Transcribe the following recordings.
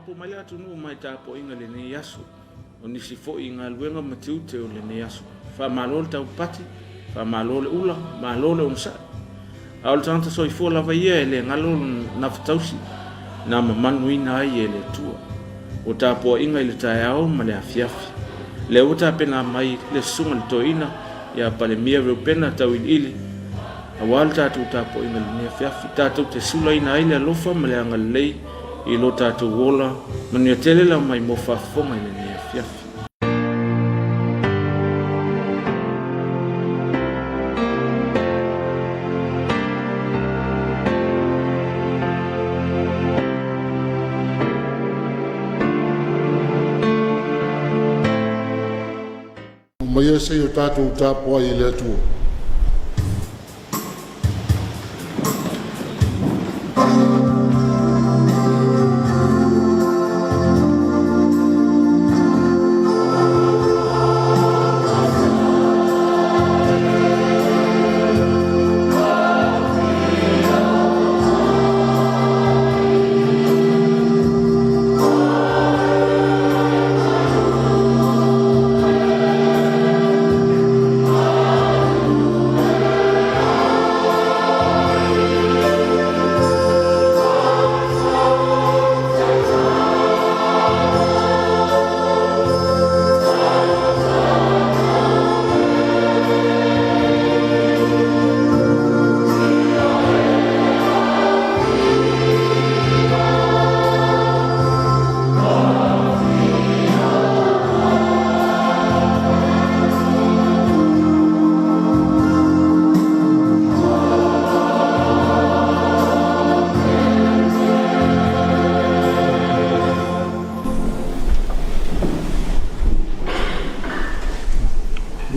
mapo mai atu nu mai tapo inga le ne yasu. O nisi fo inga luenga matiute o le ne yasu. Fa malole tau pati, fa malole ula, malole umsa. Aol tanta so ifo lava ia ele ngalo naftausi. Na mamanu ina ai ele tua. O tapo inga ile tayao ma le afiafi. Le uta pena mai le sunga le toina ya pale mia pena tau ili. Awal tatu tapo inga le afiafi. Tatu te sula ina ai le alofa ma le angalei. Ilo tatu wola maniatele la mai mofafonga ile ne afiafi. Maya se tatu tapo ile tu.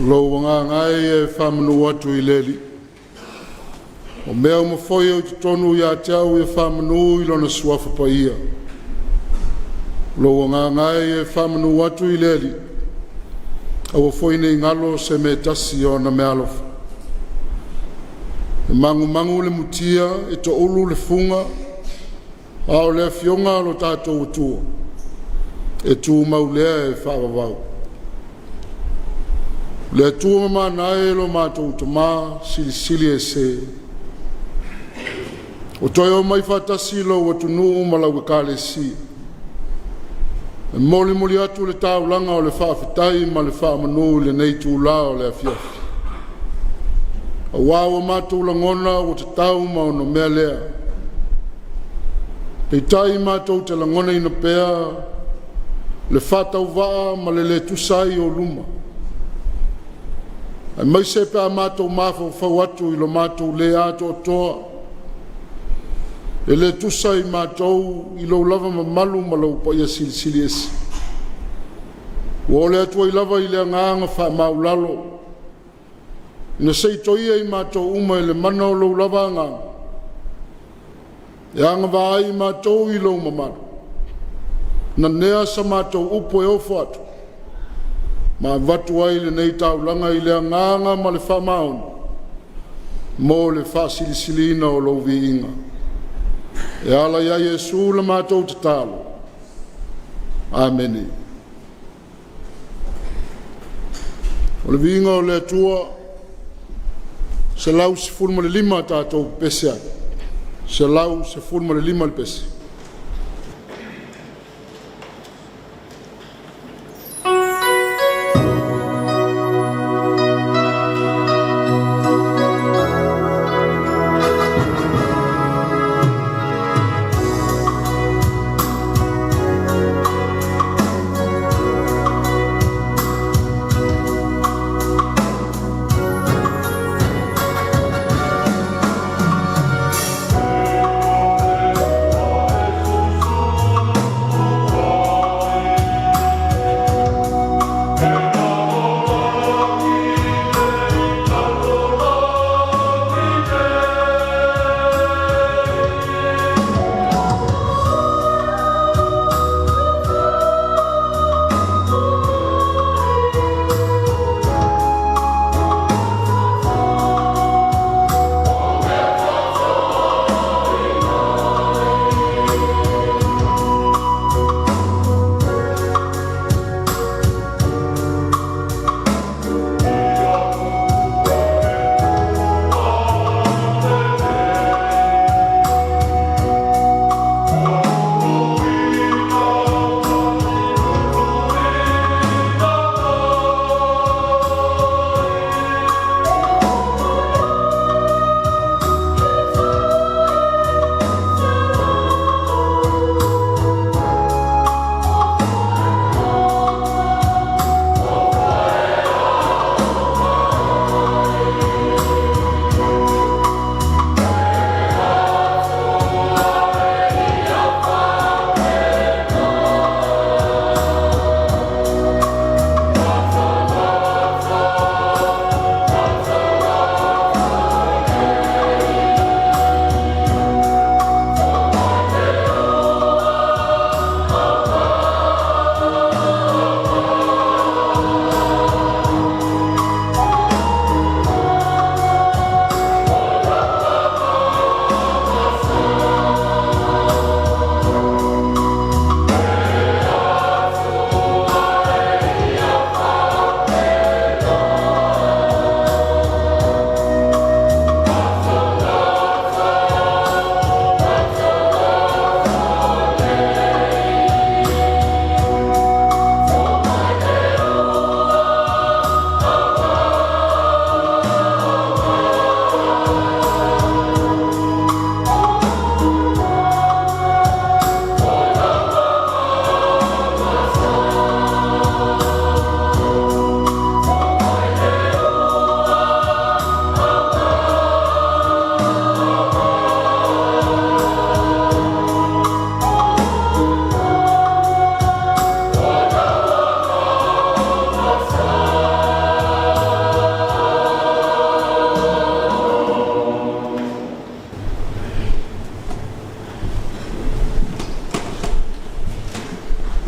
Lo wanga ngai famnu watu ileli. O mea umafoi o tonu ya tau e famnu ilona suafa pa ia. Lo wanga ngai famnu watu ileli. Awa foi ne ngalo se me tasi o na me alofa. E mangu le mutia e to ulu le funga. Ao le fionga lo tato utua. E tu maulea e whaavavau. Le tua mana e lo matou tama sili e se. O toi o mai fatasi lo watu nuu malawe kale si. E moli atu le tau langa o le whaafitai ma le whaamanu le nei tu la o le afiafi. A wawa matou langona o te tau ma o no mea lea. Pei tai matou te langona ina pea le whatau waa ma le tusai o luma. Ai mai se pe amato mafo fau atu ilo mato le ato toa. E le tusa i mato ilo lava mamalu malau pa ia sili esi. Wa le atua i lava i le nganga wha maulalo. Ina sei toia i mato uma i le mana o lau lava nganga. E anga wa ai mato ilo mamalu. Na nea sa mato upo e ofu atu. Ma vatu ai le nei tau langa i le nganga ma le whamaun. Mo le whasilisina o lau vi inga. E ala ia Yesu le mātou te talo. Ameni. O le vi inga o le atua, se lau se fulma le lima tātou pese ai. Se lau se fulma le lima le pese.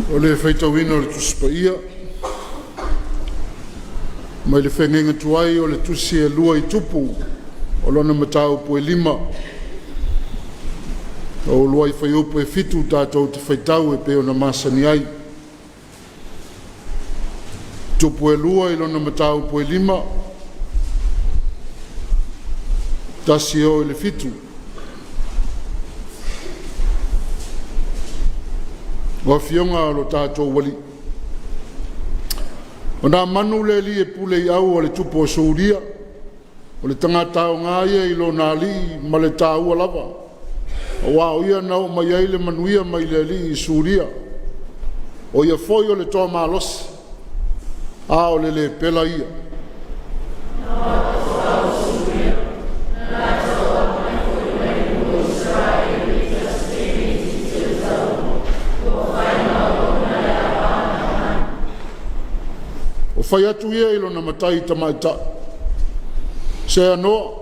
O le whaitawina o le tusipaia. Mai le whengenga tuai o le tusi e lua I tupu. O lona matau po e 5. O lua I whaiupu e fitu tātou te whaitau e peo na masani ai. Tupu e lua I lona matau po e 5. Tasi o le fitu. O fionga o lo tātou wali. O nā manu le li e pule I au o le tupu o souria. O le tangata o ngāia I lo nā li ma le tāua lava. O wā o ia nau mai ai le manuia mai le li I souria. O ia foi o le toa mālosi. A o le pela ia. O whai atu ia ilo na matai tamaita. Se anoa,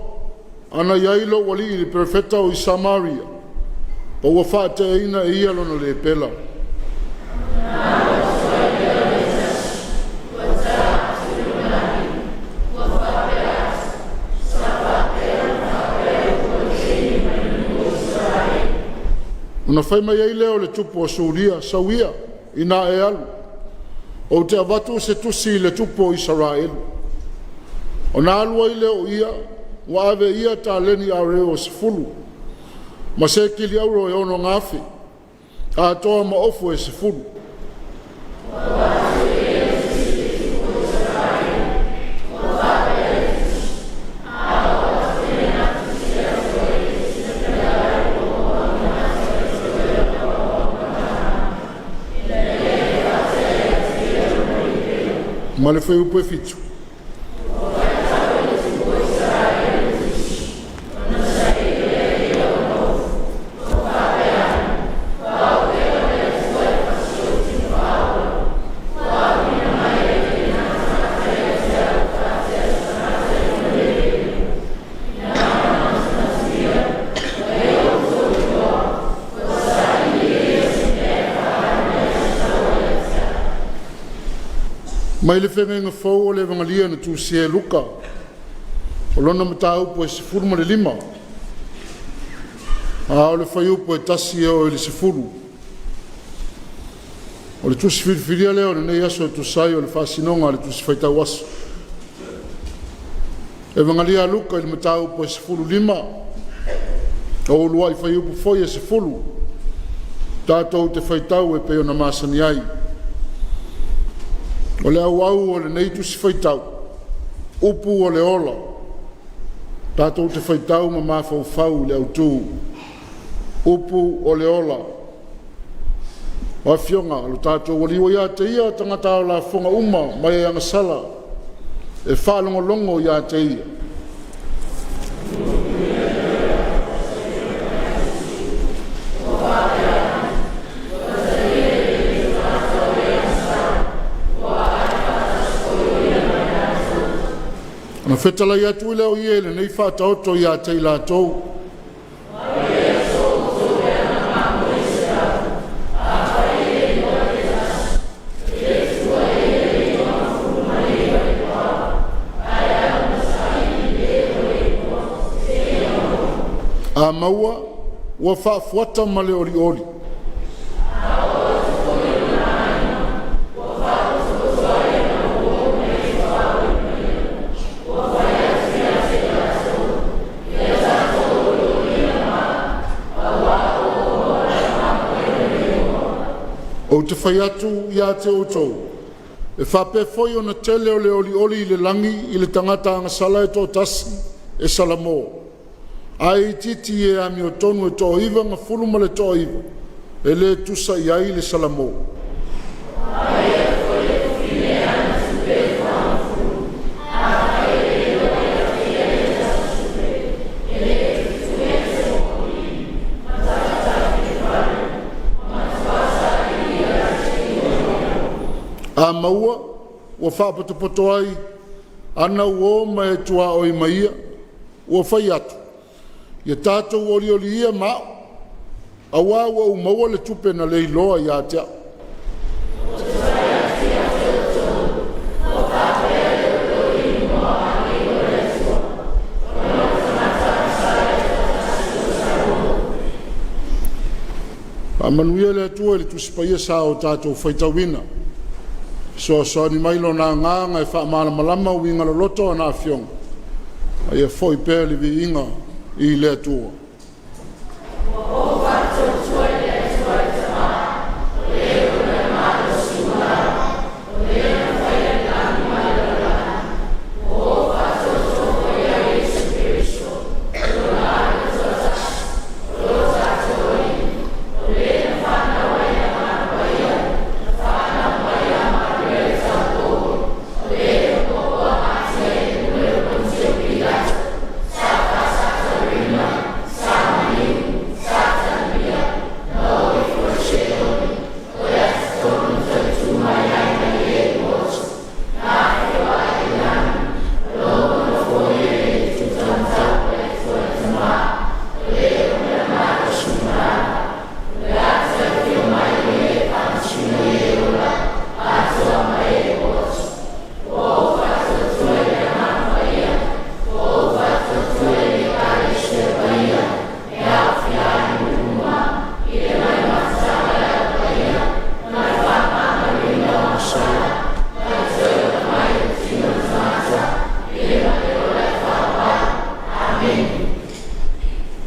ana iailo wali I le profeta o I Samaria. O wa whaate ina e ia lona le pela. Una whai mai ei leo le tupu o Suria, sauia, ina e alu. O te avatu se tusi le tupu o Israel. O na alua I leo ia, wa ave ia ta leni a reo se fulu. Ma se kili auro e ono ngafi, a toa ma ofu e se fulu. Ma le whai upo e fitu. Mai le whengenga whau o le wangalia na tu se luka. O lona matau po e sifuru ma le 5. A o le whaiu po e tasi o le sifuru. O le tusi whiriwhiria leo na nei aso e tu sai o le whasinonga le tusi whaitau aso. E wangalia luka le matau po e sifuru 5. O lua I whaiu po foi e sifuru. Tātou te whaitau e peo na masani ai. O le au o le nei tusi whaitau, upu o le ola, tātou te whaitau ma mawhau le au tū, upu o le ola, o a fionga, alo tātou wali o ia te ia, tangata o la whonga uma, mai e angasala, e whālongo longo ia te ia. Na whetala ia tui leo ie le nei whātaoto ia te ila tau. A maua, ua whaafuata ma le ori ori. O te whai atu ia te outou. E whape foi o na tele o le oli I le langi I le tangata angasala e tō tasi e salamo. Ai titi e ami o tonu e tō iwa ngā fulu ma le tō iwa. E le tusa I ai le salamo. Ai e foi e fine ana supe wha fulu. Ai e lo e a fia e la supe. E le tue se mokoli. Matata ki whare. A maua, ua whaapotopoto ai, ana uo mai tua oi maia, ua whai atu. Ia tātou oli ia mao, a wā ua umaua le tupe na leiloa ia tea. Manuia le atua le tusipaia sa o tātou whaitawina. So ni mailo na nganga e whaamalamalama winga lo loto ana awhionga. Ai e foi pēr li vi inga I le atua.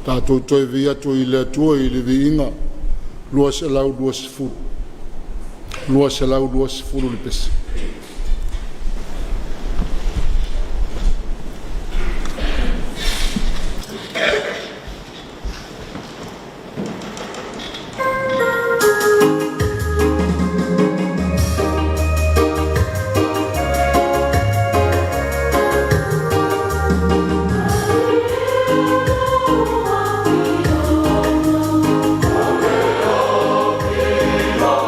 Tātou toi vi atu I le atua I le vi inga lua se lau lua sifuru. Lua se lau lua sifuru li pesi. Oh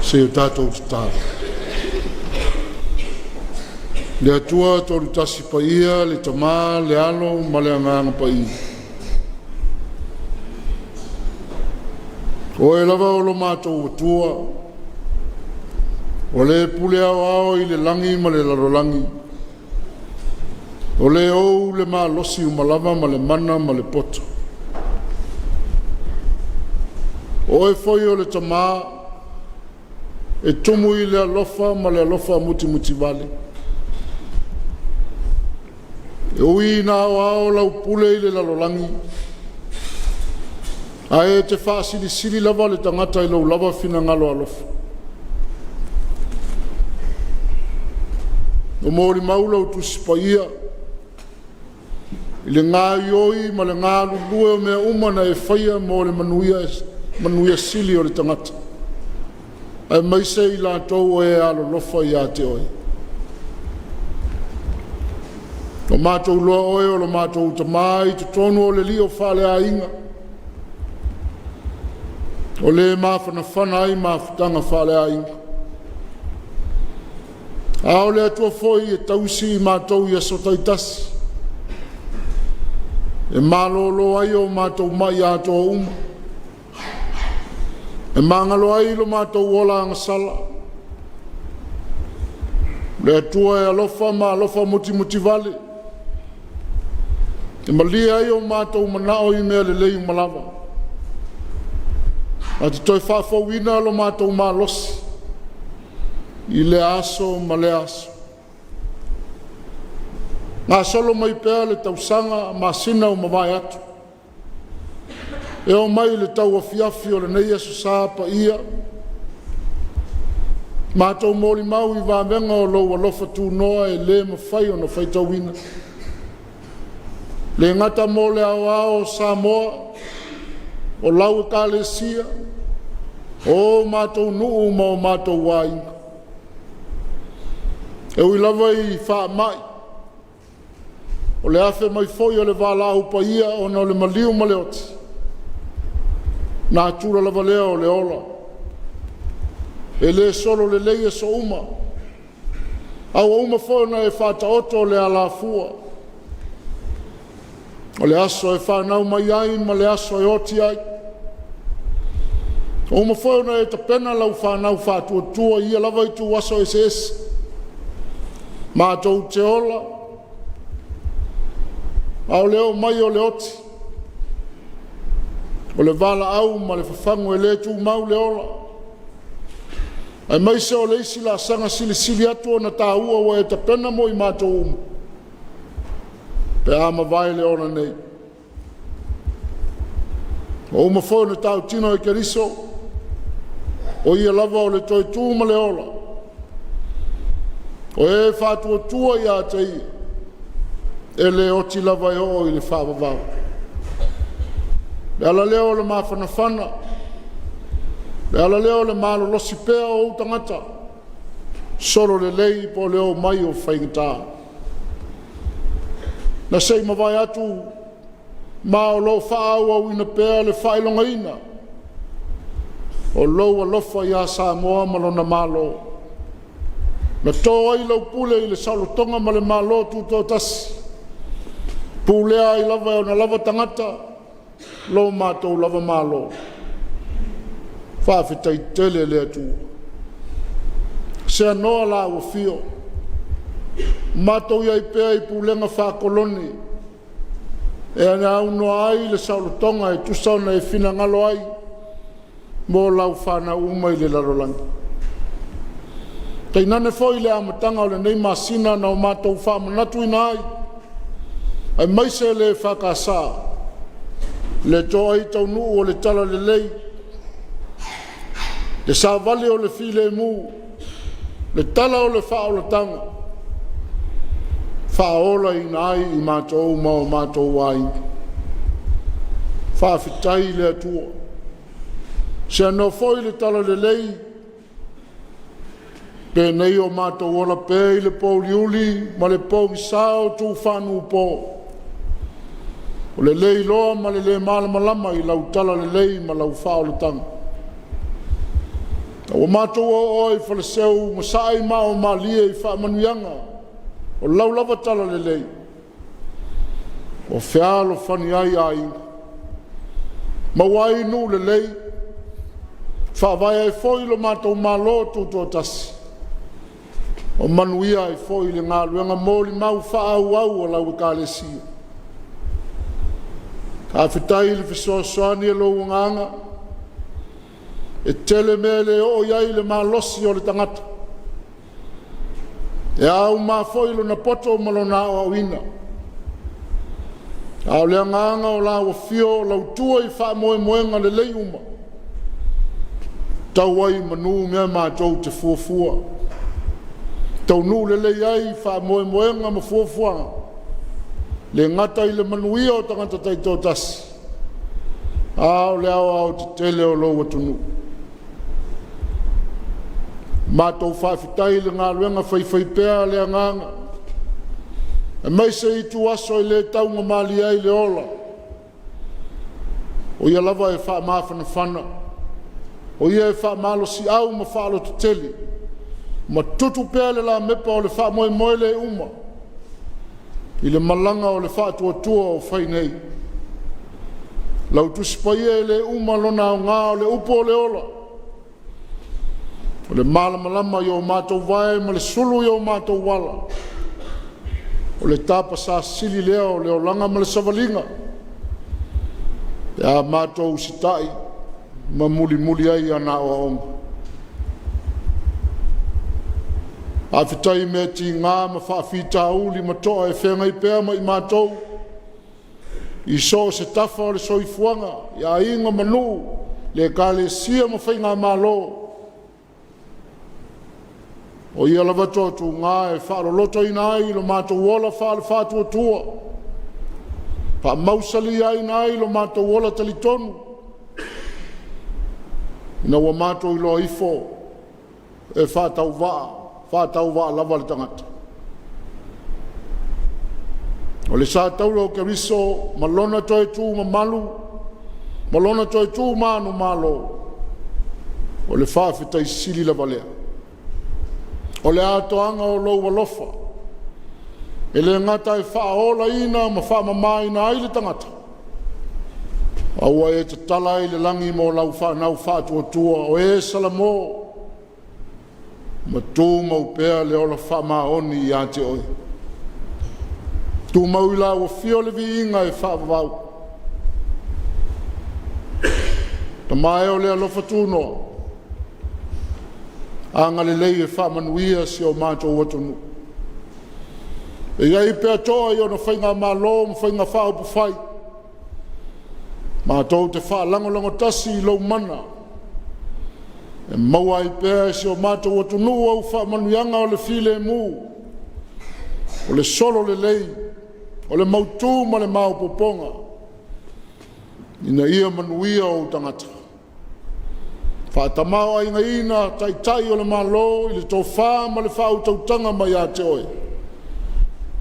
se o tātou tātou. Le atua tolu tasi pa ia, le tamā, le alo, ma le anganga pa ia. O e lava o lo mātou atua, o le pule au i le langi ma le larolangi, o le ou le mā losi u malava ma le mana ma le poto. O e foi o le tamā, e tumu i le alofa ma le alofa muti muti vale. E ui nā au lau pule i le larolangi, a e te whaasili sili lava le tangata i lau lava fina ngalo alofa. O mōri maula o tusi pa ia, i le ngā ioi ma le ngā lulue o mea umana e whaia mo le manuia sili o le tangata. Ai maise i lātou e alo lofa i a te oi. O mātou loa oe o lo mātou tamai, te tonu o le li o whale a inga. O le mawhana whana ai mawhutanga whale a inga. A o le atua foi e tausi i mātou i aso taitasi. E mālolo ai o mātou mai atoa uma. E mangalo ai lo mātou ola angasala. Le atua e alofa ma alofa muti muti vale. E malia ai o mātou manao i mea le lei malawa. A te toi whawhauina lo mātou mālosi. I le aso ma le aso. Ngā solo mai pēa le tausanga ma sina o mawai atu. E o mai le tau afiafi o le nei aso sāpa ia. Mātou mōli mau i wāmenga o lou alofa tū noa e le mawhai o na whaitauina. Le ngata mo le au Samoa, o lau e Kalesia, o mātou nuu ma o mātou wāinga. E ui lava i wha mai, o le afe mai foi o le wālahu pa ia o na le maliu ma le oti. Nā tūra lava lea o le ola. E le solo le leia so uma. Au uma foi na e whata oto le ala fua. O le aso e whanau mai ai, ma le aso e oti ai. O ma whauna e ta pena lau whanau whatua tua, ia lava i tu aso e se esi. Mātou te ola. Au leo mai o le oti. O le vala au, ma le whawhangu e le tu mau le ola. Ai mai se o le isi la sanga sili sili atu o na tā ua wa e ta pena mo i mātou umu. Pe ama vai le ona nei. O uma foi no tau tino e keriso. O ia lava o le toi tūma le ola. O e whātua tua i a te i. E le oti lava e o i le whāwawau. Le ala leo le mawhanawhana. Le ala leo le malo losi pēa o utangata. Solo le lei po leo mai o whaingataa. Na sei mawai atu, ma o lo whaau au ina pēa le whailonga ina. O lo alofa i a Samoa malona malo. Na tō ai lau pule i le saulotonga ma le malo tūtō tasi. Pulea i lava e o na lava tangata, lo mātou lava malo. Whawhitai tele le atu. Se anoa la ua fio. Mātou iai pēa i pūlenga whakoloni. E ane au noa ai le saulotonga e tusau e whina ngalo ai. Mō lau whana umai le larolangi. Tei nane foi le amatanga o le nei masina na o mātou whamanatu ina ai. Ai maise le whakasā. Le tō ai tau nuu o le tala le lei. Le sāvali o le file mū. Le tala o le whaolatanga. Whaola i nai i mātou ma o mātou wai. Whawhitai le atua. Se anō foi le tala le lei. Pe nei o mātou ola pe i le pō liuli ma le pō misao tū whanu pō. O le lei loa ma le malama lama i lau tala le lei ma lau whaolatanga. O mātou o i whaleseu masai ma o malia i whaamanuianga o laulava tala lelei o whialo whani ai ai mawai nu lelei whaavai ai foi lo mātou mālo tūtua tasi o manuia ai foi le ngā luenga mōli mau whaau au o lau ka lesia ka whitai le whisoasoani e lo nganga e tele mele o iai le malosi o le tangata e au mafoilo na poto o malona o awina au le nganga o la o fio lau tua i wha moe moenga le lei uma tau ai manu mea mātou te fuafua tau nu le lei ai wha moe moenga ma fuafua le ngata i le manuia o tangata taito tasi au le au te tele o lo watunu mātou whawhitai le ngā luenga whai pēa le anganga. E mai se i tu aso i le taunga mali ai le ola. O ia lava e wha mawhana whana. O ia e wha malo si au ma whaalo te teli. Ma tutu pēa le la mepa o le wha moe moe le uma. I le malanga o le wha tua tua o whai nei. Lau tusipaia e le uma lona o ngā o le upo o le ola. O le malamalama i o mātou vai ma le sulu i o mātou wala. O le tapa sa sili lea o le olanga ma le savalinga. Ia mātou sitai ma muli ai ana o aonga. A whitai me ti ngā ma whaafita uli ma toa e whengai pēr ma i mātou. I so se tafa o le soifuanga. Ia inga manu le ka le sia ma whainga mālo. O ia lava tōtu ngā e whaaloloto ina ai lo mātou wola whaale whātua tua. Wha mausali ai na ai lo mātou wola talitonu. Ina wa mātou ilo ifo e whātau waa lava le tangata. O le sā tauro ke riso malona toi tū ma malu, malona toi tū mānu mālo. O le whaafita i sili lava lea. O le atoanga o lou walofa. E le ngata e whaola ina ma whaamama ina ai le tangata. Aua e te tala i le langi mo lau whanau whātua tua o e salamo. Ma tū mau pēa le ola whaama oni i ate oi. Tū mau ila o fio le vi inga e whaavavau. Ta mai o le alofa tūnoa. Anga le lei e whaamanuia si o mātou watunu. E iai pēr toa i o na whainga mālo, ma whainga whaupu whai. Mātou te whaalangolango tasi i lau mana. E maua i pēr si o mātou watunu au whaamanuianga o le file mū. O le solo le lei, o le mautū ma le maupoponga. Ina ia manuia o tangata. Whātamau ai ngā ina tai o le malo i le tō whā ma le whāutautanga mai a te oi.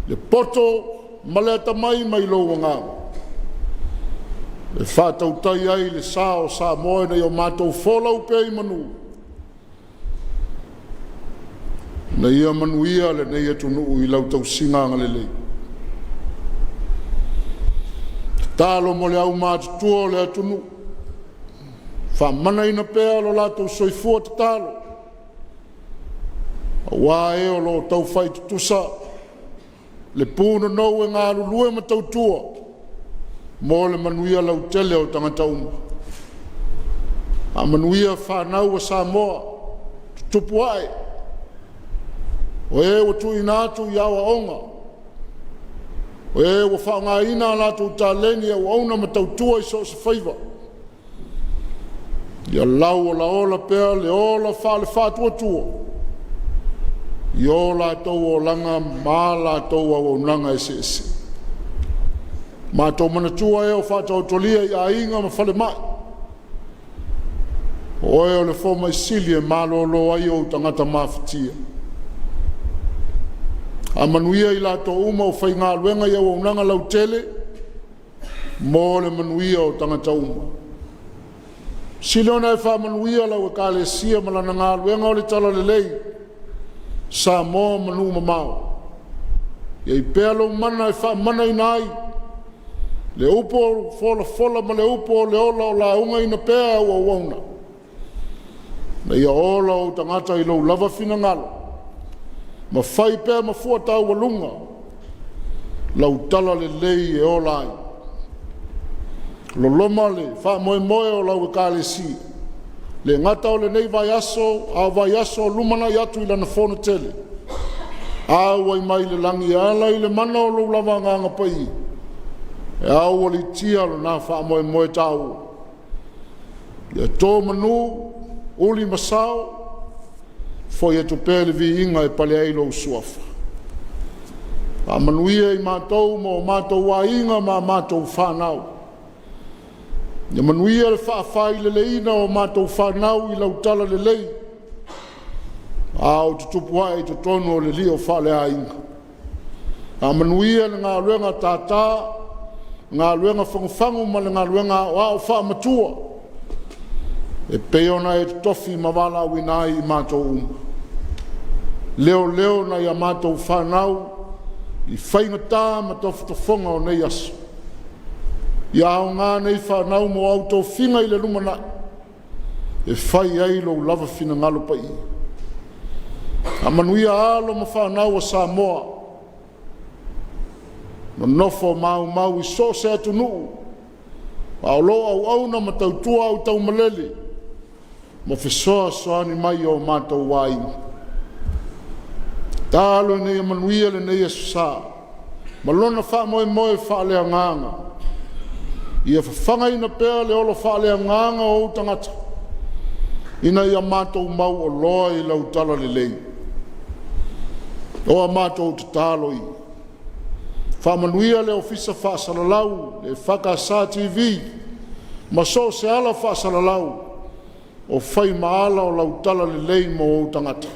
Le poto ma le atamai mai lo ngā. Le whātautai ai le sā o sā moe nei o mātou wholau pē i manu. Na ia manuia le nei atu nuu i lau tau singa ngā le lei. Tālo mo le au mātutua le atu nuu. Whamana ina pēa lo lātou soifua te tālo. Wā e o lo tau whai tutusa. Le pūna nou e ngā lulue ma tau tua. Mō le manuia lau tele o tangata uma. A manuia whanau a Samoa. Tutupu ai. O e o tu inatu i awa onga. O e o whaanga ina lātou tāleni au auna ma tau tua i so se whaiva. Ia lau o la ola pēa le ola whaale whātua tua. I ola tau o langa mā la tau o nanga ese ese. Mā tau mana tua e o whātau tolia i a inga ma whale mai. O e o le whoma i sili e mālo lo ai o tangata mawhitia. A manuia i la tau uma o whai ngā luenga i o nanga lau tele. Mō le manuia o tangata uma. Silona e whamanuia lau e kālesia malana ngā luenga o le tala le lei. Sa mō manu mamao. Ia I pēa lau mana e whamana I nai. Le upo fola ma le upo le ola o la unga ina pēa ua wauna. Na ia ola o tangata I lau lava fina ngalo. Ma whai pēa ma fua tau walunga. Lau tala le lei e ola ai. Lo loma le wha moe moe o lau e kālesi. Le ngata o le nei vai aso, a vai aso lumana I atu I lana whono tele. A wai mai le langi ala I le mana o lau lava nganga pai. E au o li tia lo na wha moe moe tau. Ia tō manu, uli masao, foi e tupele vi inga e pale ailo usuafa. A manuia I mātou mo mātou wa inga ma mātou whanau. Ia manuia le whaafai le leina o mātou whanau I lau tala le lei. A o tutupu ai te tonu o le li o whale a inga. A manuia le ngā luenga tātā, ngā luenga whanguwhangu ma le ngā luenga o wha matua. E peona e tofi mawala winai I mātou uma. Leo na ia mātou whanau, I whaingatā ma tofu tofonga o nei aso. Ia au ngā nei whanau mo auto whinga I le lumana. E whai ai lo lava whina ngalo pa I. A manuia alo ma whanau a Samoa. No nofo mau I so se atu nuu. A lo au na ma tautua au tau malele. Ma whesoa soani mai o mātou wai. Tālo nei a manuia le nei a susā. Ma lona wha moe wha lea nganga. Ia whawhanga ina pēa le olo wha lea nganga o tangata. Ina ia mātou mau o loa I lau tala le lei. O a mātou te tālo I. Whamanuia le ofisa whaasalalau, le whakasā TV. Ma so se ala whaasalalau. O whai maala o lau tala le lei mo o tangata.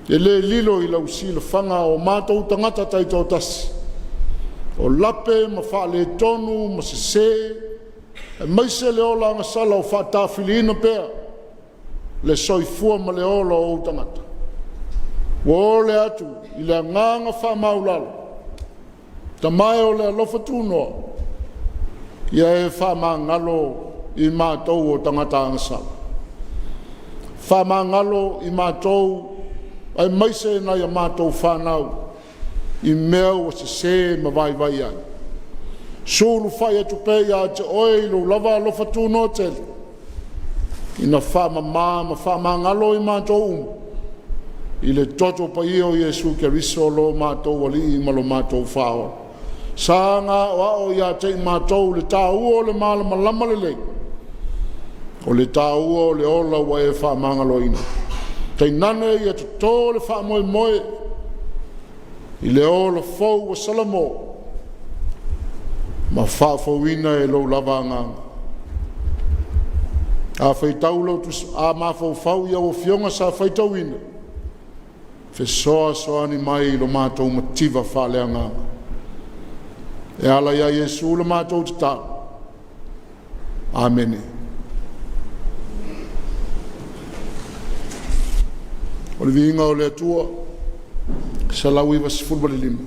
E le lilo I lau sila whanga o mātou tangata taito tasi. O lape ma wha le tonu ma se e maise le ola anga sala o wha tāwhiliina pēa le soifua ma le ola o tangata. O le atu I le nganga wha maulala ta mai o le alofa tūnoa ia e wha mangalo I mātou o tangata anga sala. Wha mangalo I mātou ai maise na ia mātou whanau I mea o se ma vai ai. Sulu whai atu pēia te oi lo lava alofa tūno tele. Ina wha ma wha ngalo I mātou I le toto pa I o Iesu ke riso lo mātou wali I malo mātou whaoa. Sanga o ia te mātou le tāua o le malama lama le lei. O le tāua o le ola wa e wha mangalo ina. Tei nane ia te tō le wha moe I le ola fau wa salamo. Ma wha fauina e lo lava nganga. A whai taulo a ma fau ia o fionga sa whai tauina. Fe soani mai lo mātou mativa wha lea nganga. E ala ia Iesu lo mātou te tā. Amene. O le vinga o le atua. Salau I vas futbol lima.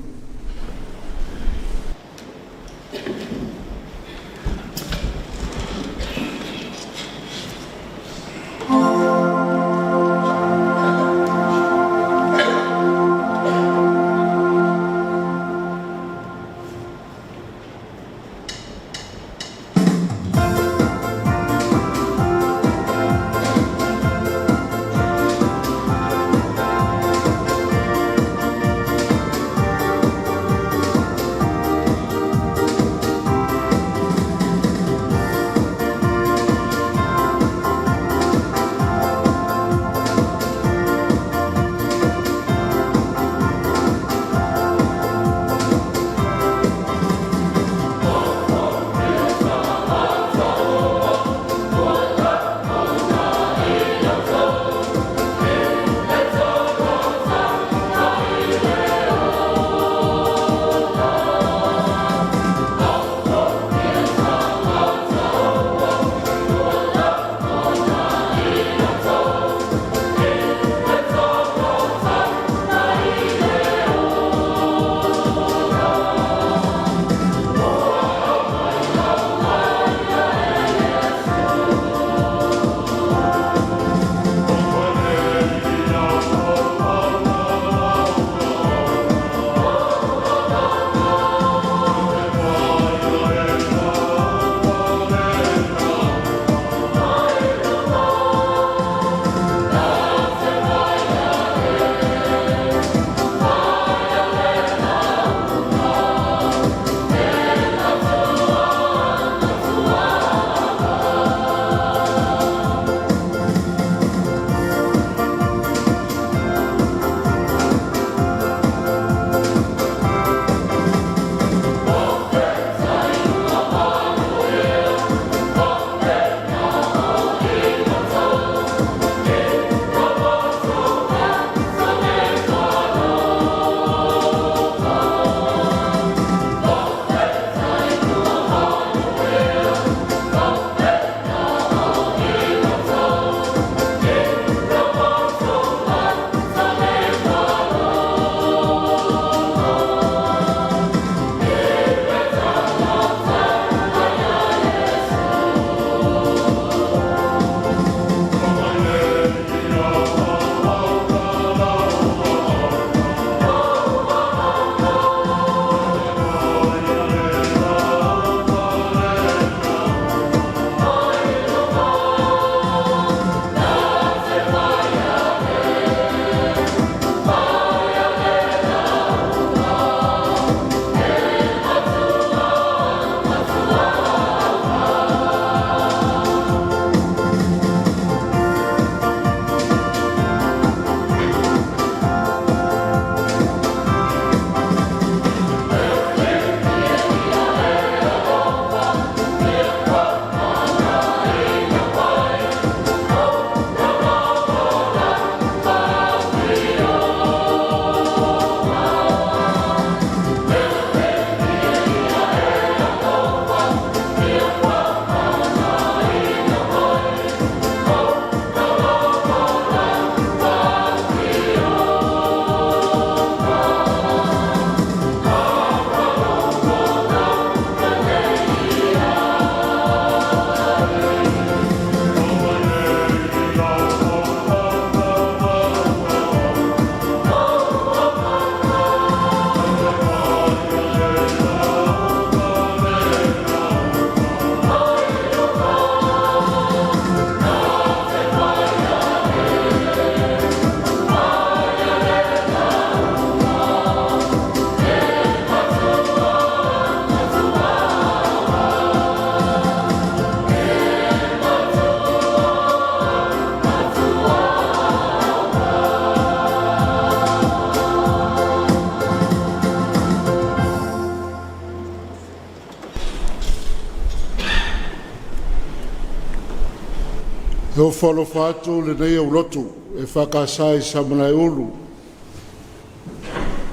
o whalofa atu le nei au lotu e whakasai sa manai ulu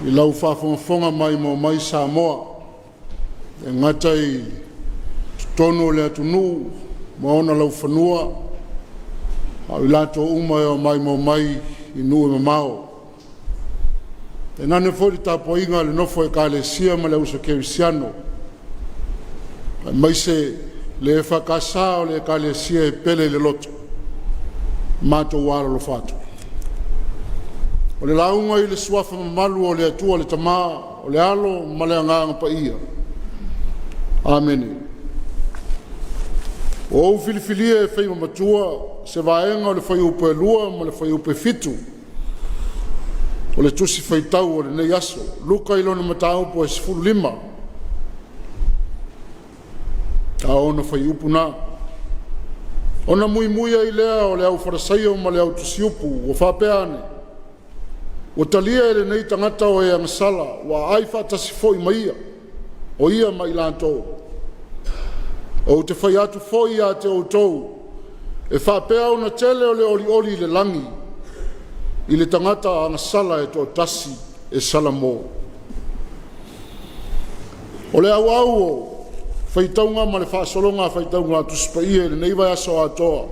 i lau whafonga mai mo mai Samoa e ngatai tono le atunu ma ona lau whanua au lato uma e o mai mo mai i nue mamao e nane fori tapo inga le nofo e ka le sia ma le usa kerisiano mai se le whakasa o le ka le sia e pele le loto mato wala lo fatu o le launga i le suafa mamalu o le atua le tama o le alo ma le anganga pa ia amen o filifilia e fai mamatua se vaenga o le fai upe lua ma le fai upe fitu o le tusi fai tau o le nei aso luka ilo na matau po e sifuru lima ta ona fai upu na ona mui muia i lea o le au wharasaio ma le au tusi upu o whapeane o talia e le nei tangata o e angasala wa ai whatasi foi maia o ia mai lantou o te whai atu foi a te outou e whapea ona tele o le oli oli le langi i le tangata angasala e to tasi e salamo o le au au o whaitaunga ma le whaasolonga whaitaunga tusipaia le nei vai aso atoa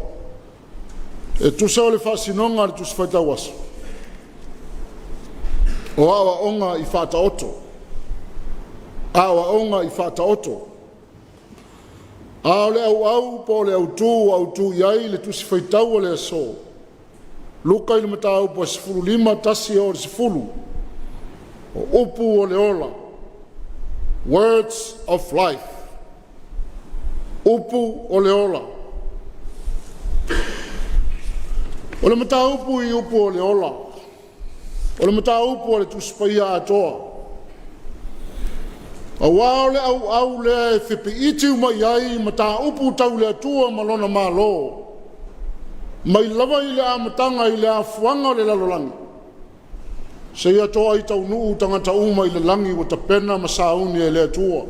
e tusa o le whaasinonga le tusiphaitau aso o awa onga i whata oto awa onga i whata oto a le au po le au tu iai le tusiphaitau o le aso luka i le matau po sifuru lima tasi o le sifuru o upu o le ola words of life upu o le ola o le matau upu i upu o le ola o le matau upu o le tusipaia atoa a wao le au le e whipi iti umai ai matau upu tau le atua malona malo mai lava i le amatanga i le afuanga o le lalolangi se ia toa i tau nuu tangata uma i le langi o ta pena ma sauni e le atua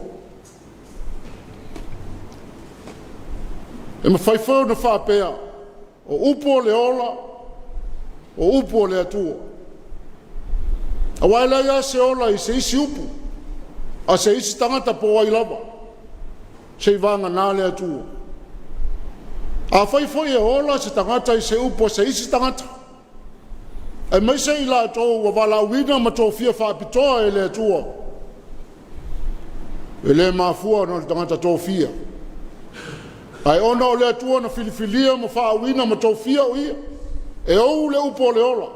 e ma whaifau na whapea o upu o le ola o upu o le atua a waila ia se ola i se isi upu a se isi tangata po ai lava se i vanga nā le atua a whaifau e ola se tangata i se upu se isi tangata e mai se i la tō wa wala wina ma tō fia whapitoa e le atua e le mafua no le tangata tō fia ai ona o le atua na filifilia ma whaawina ma tō fia o ia e ou le upo le ola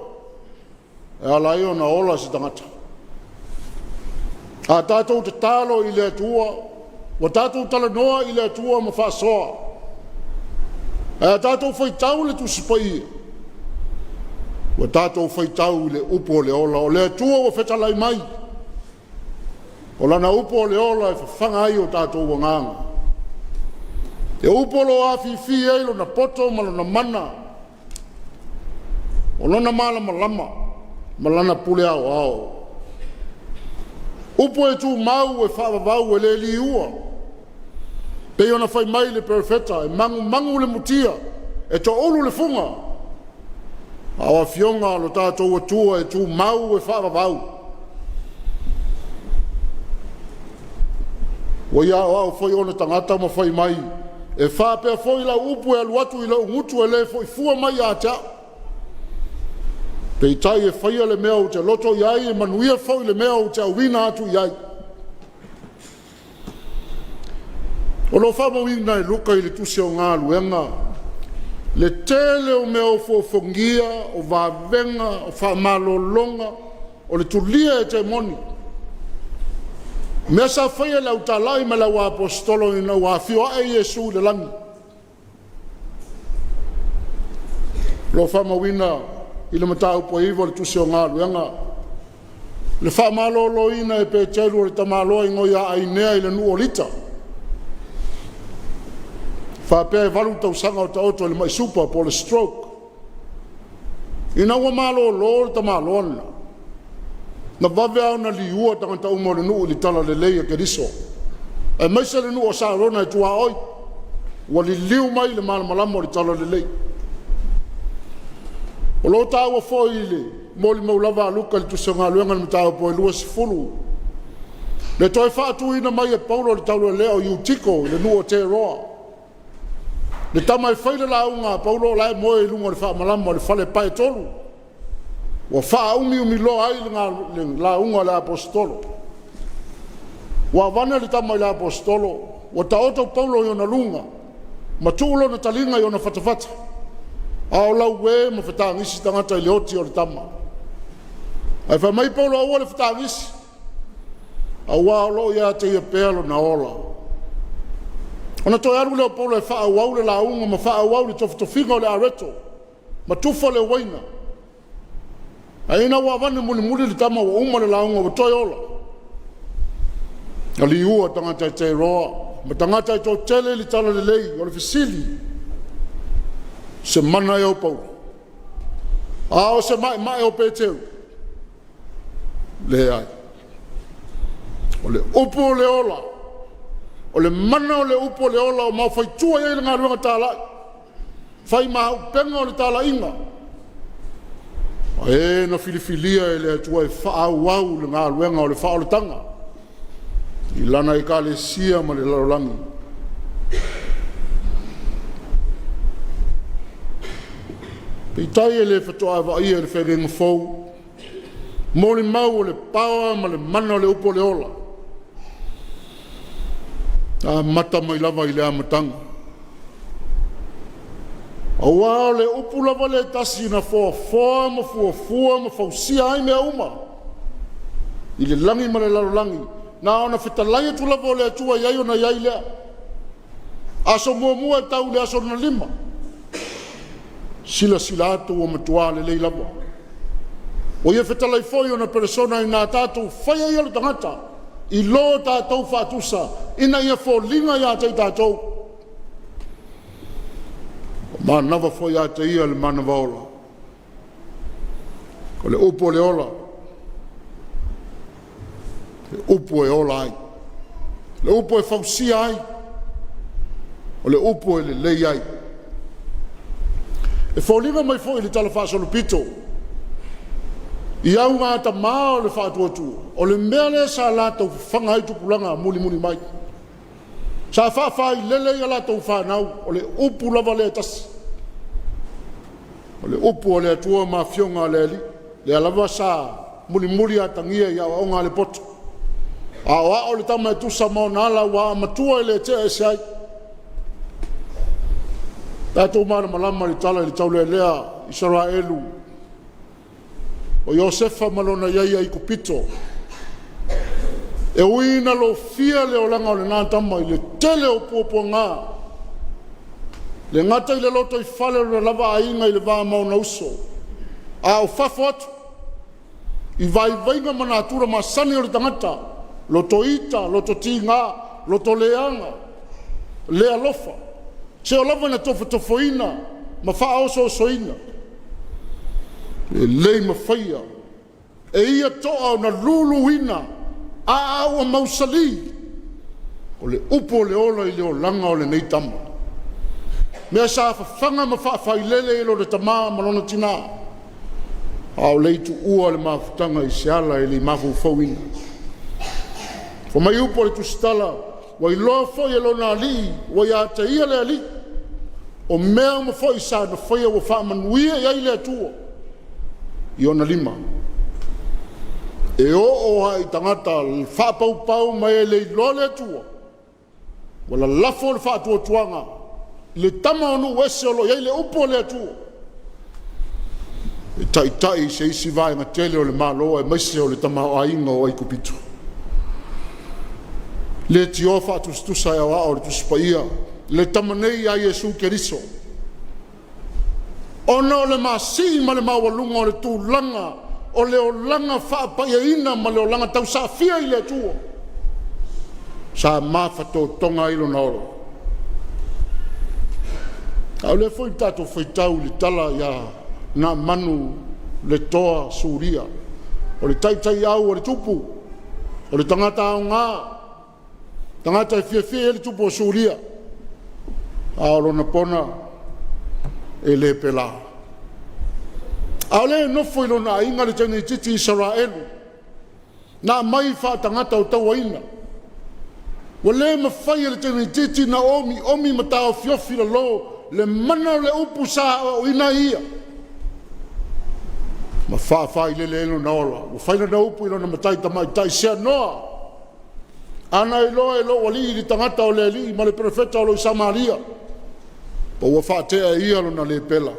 e ala i ona ola se tangata a tātou te talo i le atua wa tātou tala noa i le atua ma whaasoa e a tātou whaitau le tusipaia wa tātou whaitau i le upo le ola o le atua wa whetalai mai o lana upo le ola e whanga ai o tātou wanganga e upolo a fifi e lo na poto ma lo na mana o lona mala malama malana pule ao upo e tu mau e whaavavau e le liua pe ona whai mai le perfeta e mangu le mutia e to olu le funga awa fionga lo tātou atua e tu mau e whaavavau wa ia o whai ona tangata ma whai mai e whapea foi la upu e aluatu i la ungutu e le foi fua mai a tea. Pei tai e whaia le mea o te loto iai e manuia foi le mea o te awina atu iai. O lo whamawina e luka i le tusi o ngā luenga. Le tele o mea o fofongia, o vavenga, o whamalolonga, o le tulia e te moni. Mea sa whaia lau talai me lau apostolo i nau a fioa e Jesu le langi. Lo whamawina i le matau po iwa le tusi o ngā luenga. Le whamalolo ina e pe teiru o le tamaloa i ngoia ainea i le nu o lita. Whapea e walu tau sanga o ta oto le mai supa po le stroke. Ina ua malo lo le tamaloa na. Na vave au na liua tangata umo le nuu li tala le leia ke riso. E maisa le nuu o sa rona e tua oi. Wa li liu mai le malamalamo li tala le leia. O lo tāua foi le moli maulava aluka le tusanga luenga le tāua po lua sifulu. Le toi whaatuina mai e Paulo le taulu leo Eutiko le nuo te roa. Le tamai whaile la unga Paulo lai moe lunga le wha malama le whale pae tolu. Wa wha umi lo ai la unga le apostolo. Wa vana le tamai le apostolo. Wa taoto Paulo yona lunga. Ma tuulo na talinga yona fatafata. Ao lau we ma whatangisi tangata i leoti o le tama. Ai wha mai Paulo aua le whatangisi. Aua alo ia te ia pealo na ola. Ona toi aru leo Paulo e wha awau le launga ma wha awau le tofinga o le areto. Ma tufa le waina. Ai ina wa vane muli le tama wa uma le launga wa toi ola. Ali ua tangata i te roa. Ma tangata i tō tele li tala le lei o le fisili. Se mana e o Paulo. O se mai o Peteu. Le ai. O le upo o le ola. O le mana o le upo o le ola o mau fai tua e le ngā ruanga tālai. Fai maha penga o le tāla inga. E na filifilia e le atua e whaau le ngā ruanga o le whao le tanga. I lana i ka le sia ma le larolangi. Pei tai e le whatoa wa ia le whengenga fau. Mōli mau o le pawa ma le mana o le upo le ola. A mata mai lava i le amatanga. Awa o le upu lava le tasi na fua ma fausia ai mea uma. I le langi ma le larolangi. Na ona whetalai atu lava o le atua iai o na iai lea. Aso mua e tau le aso na lima. Sila atu o matua le lei lava. O ia whetalai foi o na persona i nā tātou whaia ia le tangata. I lo tātou whātusa. Ina ia fōlinga ia tei tātou. Ma nawa foi a te ia le mana vaola. Ko le upo le ola. Le upo e ola ai. Le upo e fausia ai. O le upo e le lei ai. E fōlinga mai fōi le tala whaasolo pito. I au ngā ta maa o le whaatuatua. O le mea le sa lātou whanga i tupulanga muli mai. Sa whaafai lele i lātou whanau. O le upu lava le tasi. O le upu o le atua maa fionga le ali. Le alava sa muli a tangia i au ngā le poto. A o le tama e tusa maona ala wa matua i le tea e se ai. Tātou mara malama li tala li taule lea Israelu. O Iosefa malona iaia i kupito. E uina lo fia le olanga o le nātama i le tele o puopua ngā. Le ngata i le loto i whale le lava ainga i le vā mauna uso. A o whafo atu. I vainga manatura masani o le tangata. Loto ita, loto tinga, loto leanga. Lea lofa. Se o lava na tofoina, ma wha aoso soina. E lei ma whaia. E ia toa o na luluina, a au a mausali. O le upo le ola i le o langa o le neitama. Mea sa whanga ma whailele ilo le tama malona tina. Au leitu ua le mawhutanga i seala e li mafu fauina. Fo mai upo le tusitala, wa i loa foi e lona ali, wa i ata ia le ali. O mea ma foi sa na foi wa wha manuia i ai le atua. I ona lima. E o hai tangata wha pau mai e le loa le atua. Wala lafo le wha atua tuanga. Le tama onu wese olo i ai le upo le atua. E tai se isi vai ma tele o le maloa e maise o le tama o ainga o ai kupitu. Le tiofa tustusa ya wa o tuspaia le tamanei a Yesu Keriso ono le masi ma le mawalunga o le tūlanga o le olanga whaapaia ma le olanga tau sa fia i le tua sa mawhato tonga ilo na oro au le foi tato whaitau le tala ya na manu le toa suria o le tai au o le tupu o le tangata au ngā tangata e fia e le tupo suria. Aolo na pona e le pela. Aole no foi lo na inga le tene titi Israel. Na mai fa tangata o tawaina. Wale ma fai le tene titi na omi mata o fiofi lo le mana le upu sa o ina ia. Ma fa le no na ola. O fai na upu ilo na matai tamai tai sia noa. Ana ilo wali li tangata o le li ma le profeta o lo Samaria. Pa ua fa te ia lo na le pela.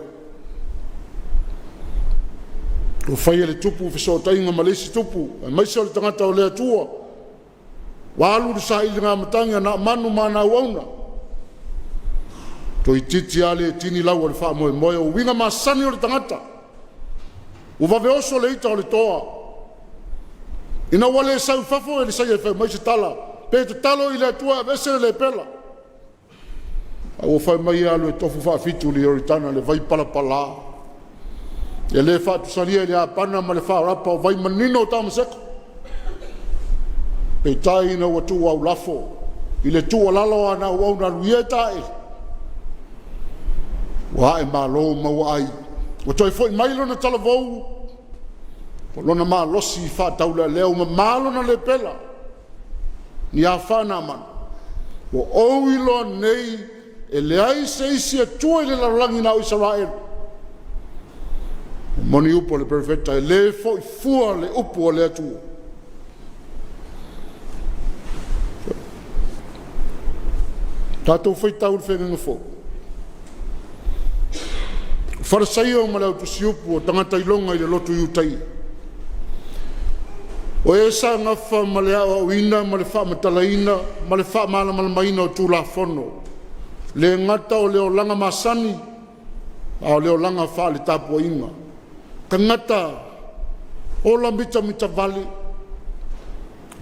O fai le tupu fiso tainga malesi tupu. Mai se o le tangata o le atua. Walu sa ili ngā matanga na manu mana wauna. To i titi ale tini lau o le wha moe moe o winga masani o le tangata. O vave oso le ita o le toa. Ina wale sau fafo e le sai e whai mai se tala. Pe te talo i le atua vese le pela. O whai mai alu e tofu wha fitu li oritana le vai pala pala. E le wha tusaria le apana ma le wha rapa o vai manino o tamaseko. Pe tai ina watu au lafo. I le tu alalo ana au na luieta e. Wa e malo ma ai. O toi foi mai lona talavou. O lona ma losi wha taula leo ma malo na le pela. Ni a whana man. O oilo nei e le ai se isi e tua i le larangi na o Israel. Moni upo le perfecta e le foi fua le upo le atua. Tātou whai tau le whenga fo. Wharasai o malau tu siupu o tangata ilonga i le lotu iutai. O e sa ngafa ma le awa o ina, ma le wha matalaina, ma le wha malamaina o tūla whono. Le ngata o leo langa masani, a o leo langa wha le tāpua inga. Ka ngata o la mita vale.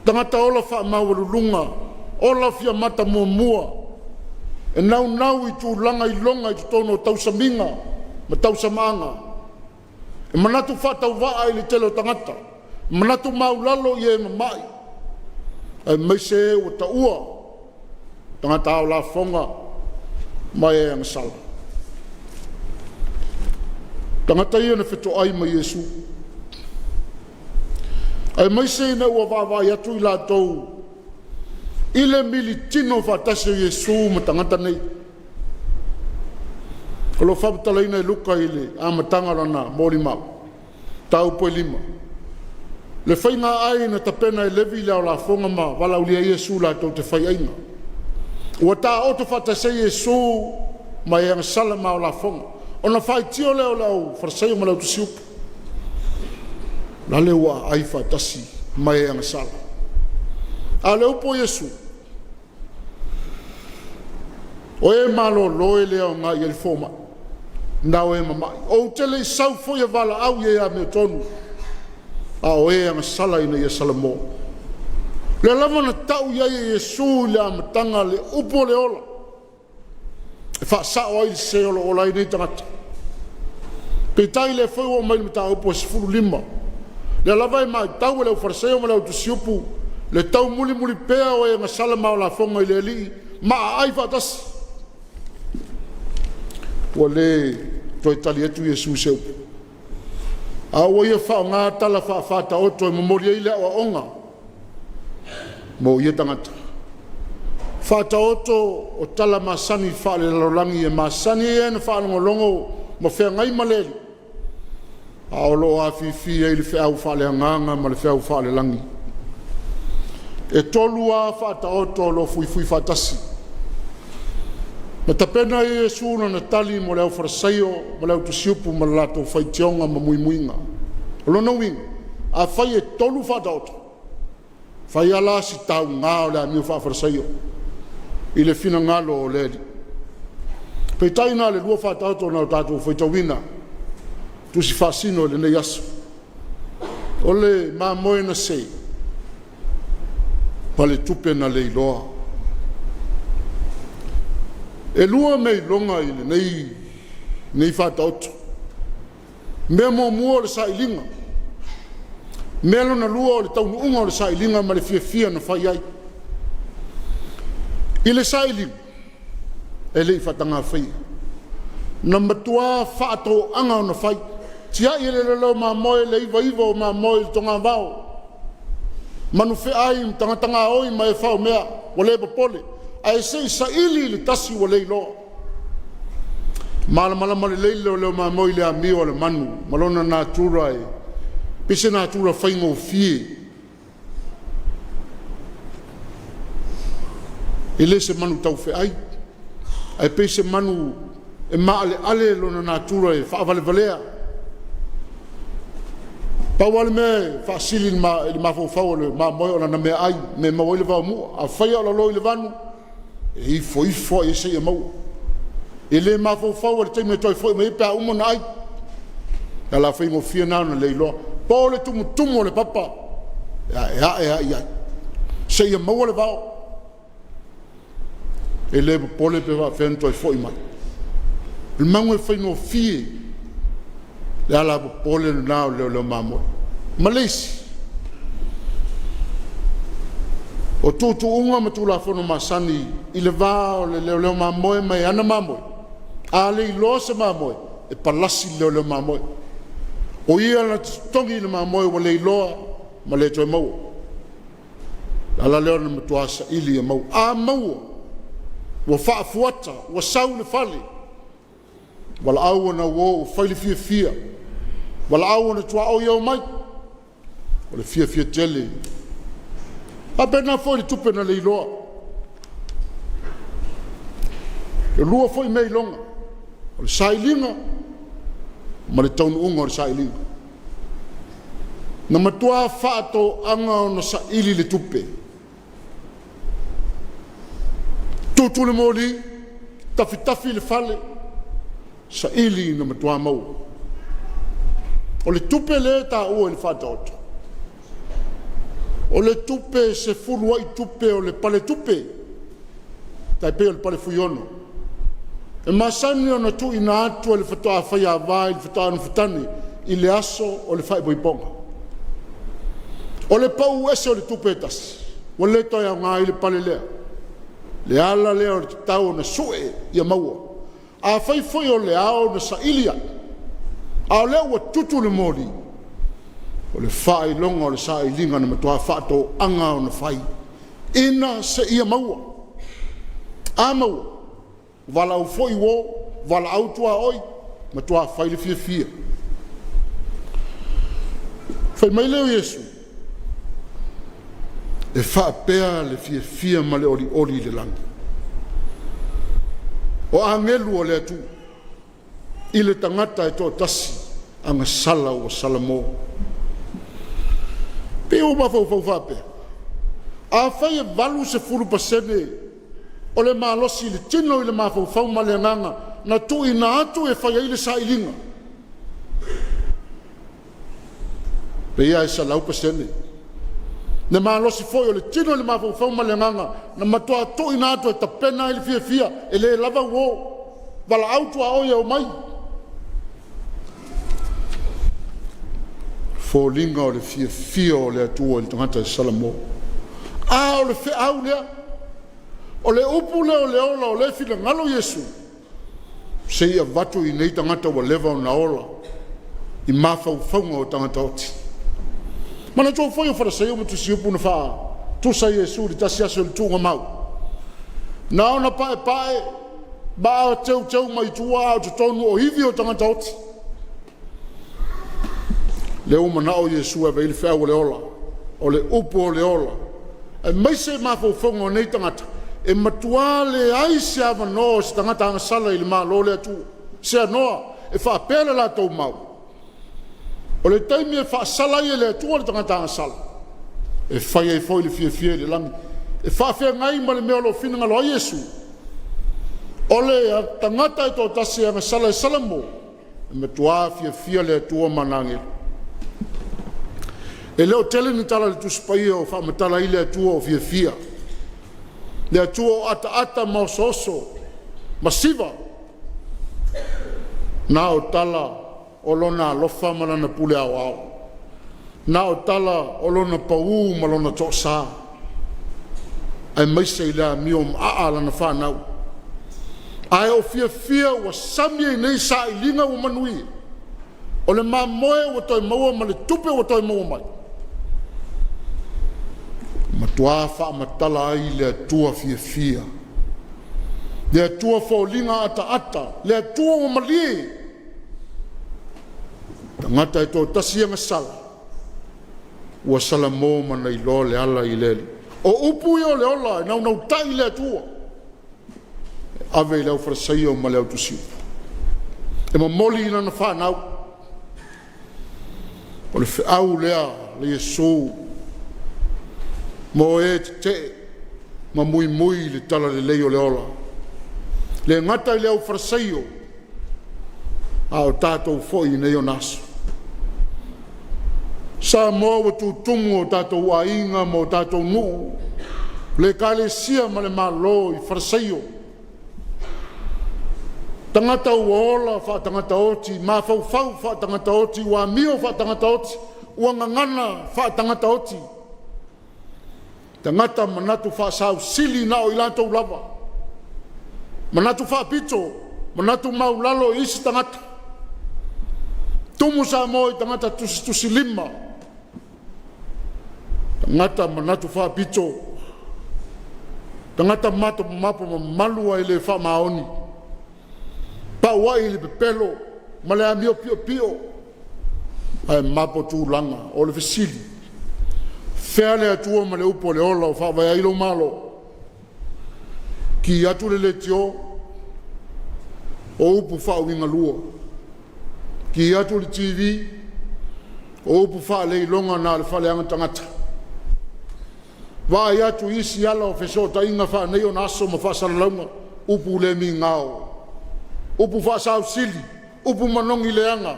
Tangata o la wha mawarulunga, o la fia mata mua. E nau i tū langa i longa i tutono tausaminga, ma tausamanga. E manatu whatau waa i le telo tangata. Manatu maulalo i e mamai. E meise e o ta ua. Tangata au la fonga, mai e angasala. Tangata ia na whito ai ma Iesu. E meise ina ua wawai atu i la tau. Ile mili tino whatase Iesu ma tangata nei. Kolo whapatalaina i luka ile amatanga rana mori mau. Tau poe lima. Le whainga ai na tapena e levi leo la fonga ma wala ulia Iesu la tau te whai ainga. Ua ta oto whatase Iesu ma e angasala ma o la fonga. Ona whai tio leo leo wharasai o ma leo tu siupu. La leo ai whatasi ma e angasala. A leo po Iesu. O e malo loe leo ngā i elifoma. Nau e mamai. O tele i sau foi a wala au i a me tonu. A o e anga sala ina i a salamo. Le lama na tau i a Iesu le amatanga le upo le ola. E wha sao ai se ola ola i nei tangata. Pe tai le foi o mai mta upo sifuru lima. Le lava e mai tau e leo faraseo ma leo tusiupu. Le tau muli pea o e anga sala mao la fonga i le li. Ma ai whatasi. Wa le toi tali etu Iesu seu. A o ia wha ngā tala wha oto e memoria i le awa onga. Mo ia tangata. Wha oto o tala masani wha le larangi e masani e na wha longo ma whea ngai maleli. A o lo a fifi e le whea u wha le anganga ma le whea u wha le langi. E tolu a wha oto lo fui wha tasi. Na tapena e Iesu na tali mo leo wharasaio, mo leo tusiupu ma lato whai tionga ma muimuinga. Lona winga, a whai e tolu whataoto. Whai ala si tau ngā o lea miu wharasaio. I le fina ngalo o ledi. Pei taina le lua whataoto na o tātou whai tawina. Tu si whasino le nei aso. O le mā moe na sei. Pa le tupe na le iloa. E lua mei longa ile nei whataoto. Mea mo mua o le sailinga. Mea lona lua o le taunu unga o le sailinga ma le fia na whai ai. I le sailinga. E lei whatanga whai. Na matua whaatou anga o na whai. tia i le lo ma moe le iva ma moe tonga vao manu fe ai tanga oi mai fa mea o le popole ai se sa ili le tasi o le lo mala le lo ma moe le ami o le manu malona natura e pese natura faingo fie ele se manu tau fe ai pese manu e ale lo na natura e fa valea Pawal me fasilin ma fo le ma mo ona me ai me mo le va mu a fa ya lo le vanu e foi e se mo ele ma fo le te me toi fo me pa umo nai ala fa mo fia na le lo po le tumu le papa ya se mo le va ele po le pe va fe toi fo ma il mango fa no fie le ala pole na le mamo malesi o tutu unga matula fono masani ile va le mamo mai ana mamo ale lo se mamo e palasi le mamo o ia na tongi le mamo o le lo ma le to mo ala le na matuasa ili mo a mo wa fa fuata wa saul fali wala au na wo fali fia wala au na tua o yo mai wala fia tele apena foi tupe na leilo e lua foi mei longa o sailinga ma le taunu unga o sailinga na matua fato anga no saili le tupe tutu le moli tafi le fale saili na matua mau o le tupe le ta o le fatot o le tupe se fulu ai tupe o le pale tupe tai pe o le pale fuiono e masani ona tu ina atu le fatoa faya vai le fatoa no futani i le aso o le fai boiponga o le pau ese o le tupe tas o le toia ngai le pale lea le ala lea o le tau na sue ia maua a fai foi o le ao na sailia a le o tutu le mori o le fai longa o le sai linga na matua fato anga o na fai ina se ia maua a maua vala o foi wo vala autua oi matua fai le fia fai mai leo Yesu e fa pea le fia ma le oli le langa o angelu o le atu i le tangata e tō tasi anga sala o salamo pe o mafau fape a fai e valu se furu pasene o le malosi le tino i le mafau ma le nganga na tu ina atu e fai le sailinga pe ia e salau pasene na malosi foi o le tino i le mafau ma le nganga na matua tu ina atu e tapena i le fia e le lava wo vala autu a oia o mai fo linga o le fia o le atua o le tangata e salamo a o le fe au lea o le upu lea o le ola o le fila ngalo Yesu se ia vatu i nei tangata wa leva o na ola i mafau faunga o tangata oti mana tō foi o whara sei o matu si upu na wha tu sa Yesu li tasi aso le tūnga mau na ona pae ba teu mai tua o te tonu o hivi o tangata oti le uma o Yesu e veile fea o le ola o le upo o le ola e mai se mafaufonga o nei tangata e matua le ai se ava no se tangata anga sala i le malo le atu se anoa e wha apele la tau mau o le taimi e wha sala i le atu o le tangata anga sala e whai e foi le fia le lami e wha fea ngai ma le mea lo finanga lo a Yesu o le tangata e tō tasi anga sala e salamo e matua fia le atu o manangere e leo tele ni tala le tuspaia o whaamatala i le atua o fia le atua o ata ma soso masiva na o tala o lona alofa ma lana pule ao na o tala o lona pau ma lona tosa ai maise i lea mio maa lana whanau ai o fia wa sami e nei sa i linga o manui o le mamoe ua toe maua ma le tupe ua toe maua mai. Matua whaamatala ai le atua fia. Le atua whaolinga ata. Le atua o malie. Tangata e tō tasianga sala. Ua sala mō mana I lo le ala I lele. O upu I o le ola, nau tai le atua. Ave I leo wharasai o ma leo tusiu. E ma moli ina na whanau. O le whiau lea, le Yesu. Mo e te ma mui le tala le leo le ola. Le ngata I leo wharasai o. A o tātou foi nei o naso. Sa mo o tu tumu o tātou ainga mo tātou nuu. Le kale sia ma le malo I wharasai o. Tangata uola wha tangata oti, ma fau wha tangata oti, ua mio wha tangata oti, ua ngangana wha tangata oti. Tangata manatu wha sau sili na o ilantou lava. Manatu wha pito, manatu maulalo isi tangata. Tumu sa moi tangata tusi lima. Tangata manatu wha pito. Tangata mato mapo malua ile wha maoni. Pa wai le pepelo, ma le amio pio. Ai mapo tu langa, o le fesili. Fea le atua ma le upo le ola o whawai ailo malo. Ki atu le tio, o upu whau inga lua. Ki atu le TV, o upu wha le ilonga na le whale anga tangata. Vai atu isi ala o fesota inga wha neio naso ma wha salalaunga, upu le mi ngao. Upu whaasau sili, upu manongi leanga.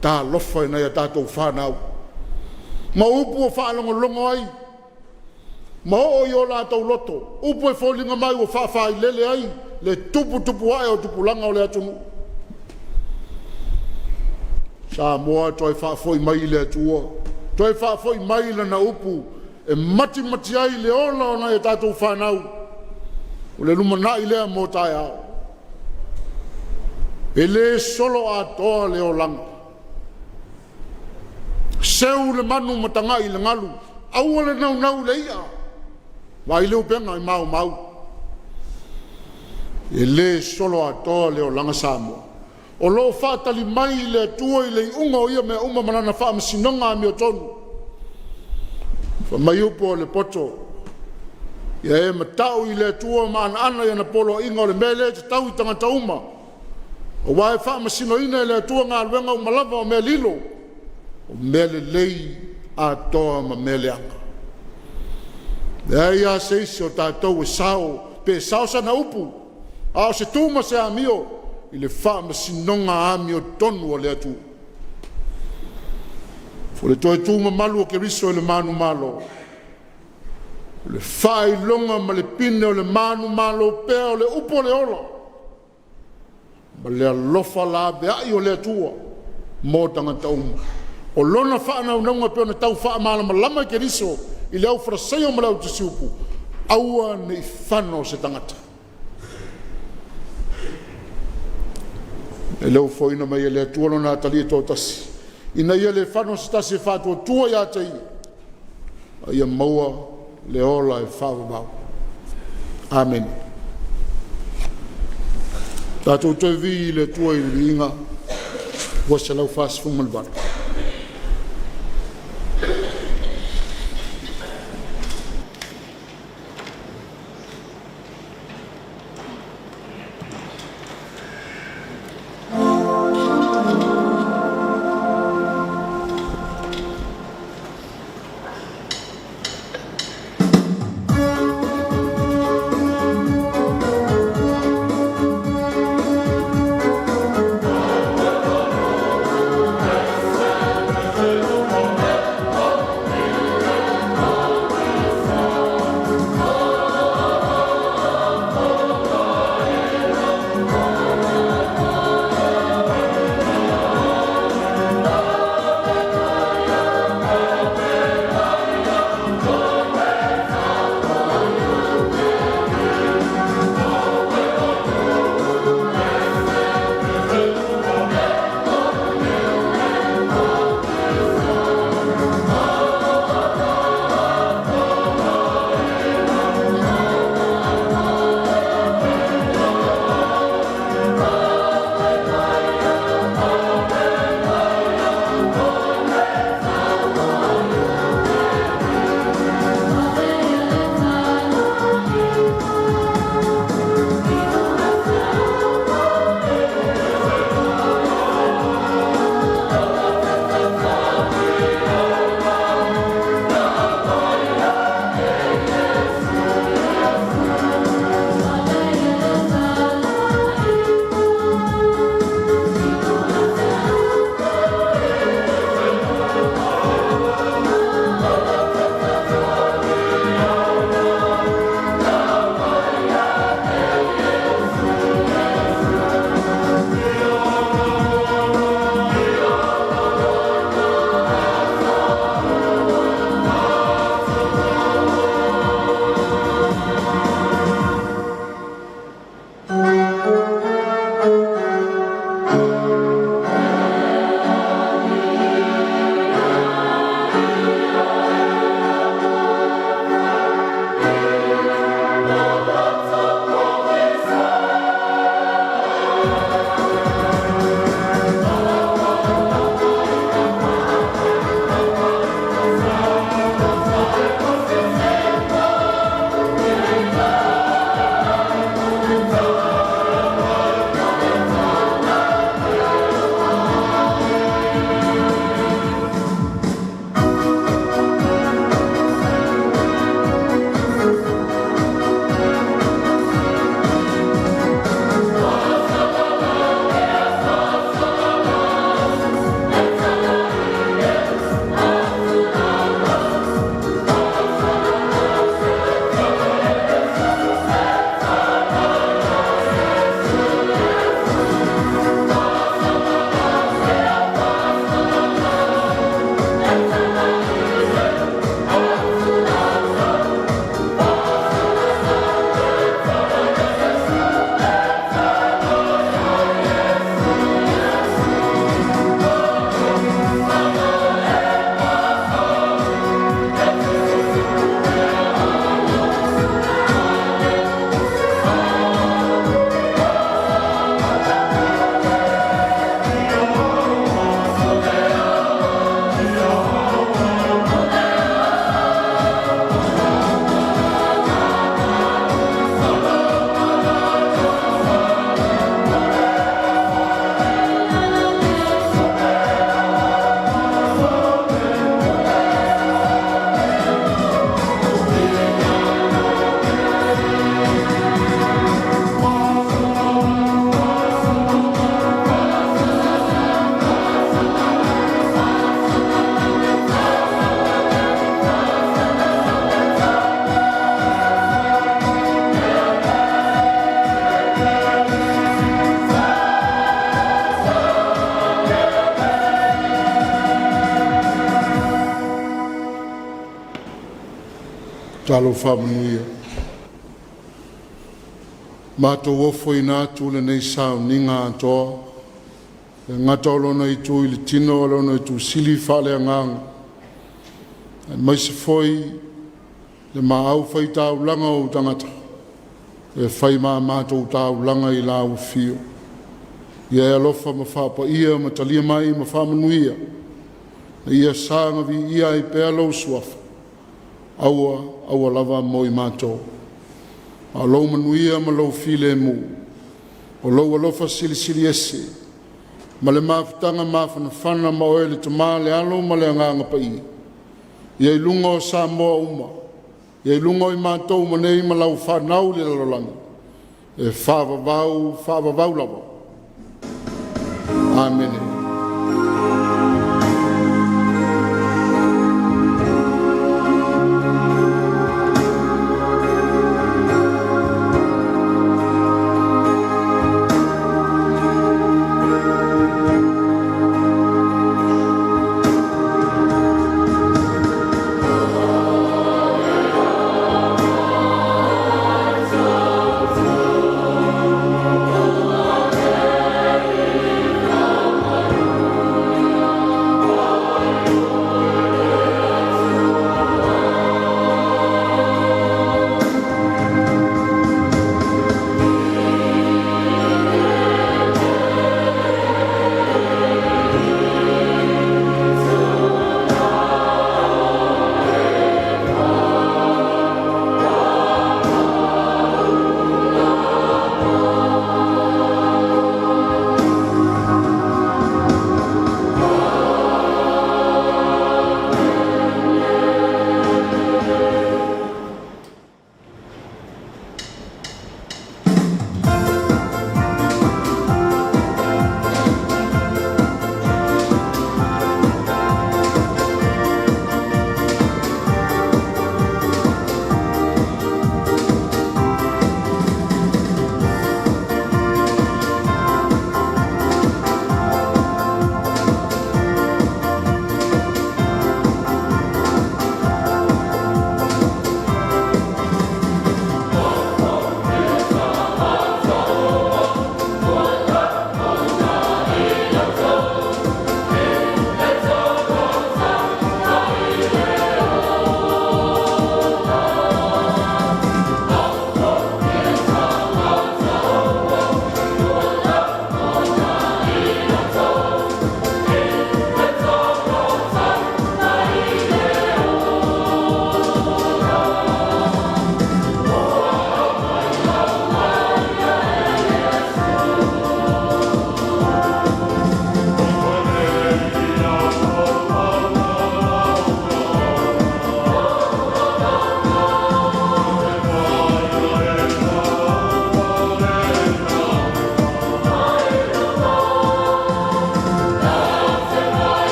Tā lofa ina ia tātou whanau. Ma upu o whaalongo ai. Ma o I o lātou loto. Upu e wholinga mai o whaafai lele ai. Le tupu ai o tupu langa o le atunu. Sa moa toi whaafoi mai le atua. Toi whaafoi mai le na upu. E mati ai le ola o na ia tātou whanau. O le lumanai lea mo tai au. E le solo a toa le o langa. Seu le manu matanga I le ngalu. Aua le nau le ia. Wa I leo penga I mau. E le solo a toa le o langa Samoa. O lo whaatali mai le tua I le unga o ia mea uma manana wha masinonga a mio tonu. Wa mai upo le poto. Ia e matau I le tua maana ana ia na polo inga o le mele te tau I tangata uma. O wae wha masino ina le atua ngā luenga o malava o mea lilo. O mea le lei a toa ma mea le anga. Lea ia seisi o tātou e sao, pe sao sana upu. A o se tūma se amio, I le wha masinonga amio tonu o le atua. Fo le toi tūma malu o ke riso le manu malo. Le wha I longa ma le pine o le manu malo pea o le upo le ola. Ma le alofa la beai o le atua mo tangata uma. O lona whaanau naunga peo na tau wha malama lama ke riso I le au whrasai o malau te siupu. Aua nei whano se tangata. E leo foina mai e le atua lona atali e tō tasi. Ina ia le whano se tasi e whātua tua ia te ia. Ia maua le ola e whāwamau. Amen. Tātou toi vi le tua I le inga. Wasa lau whaas fumalbara. talo whamanuia. Mātou ofo i nātu le nei sao ni ngā toa. E ngata o lona i tū i le tino o lona i tū sili whale a nganga. E mai se foi le maau whai tāu langa o tangata. E whai mātou tāu langa i lau fio. Ia e alofa ma whapa ia ma talia mai ma whamanuia. Ia sanga vi ia i pēa lau suafa. Aua lava mo i mātou. A lau manuia ma lau file mu. O lau alofa sili ese. Ma le mafutanga mafana whana ma oe le tama le alo ma le anganga pa i. Ia i lunga o Samoa uma. Ia i lunga o i mātou ma nei ma lau whanau le lalolanga. E whawavau lava. Amen.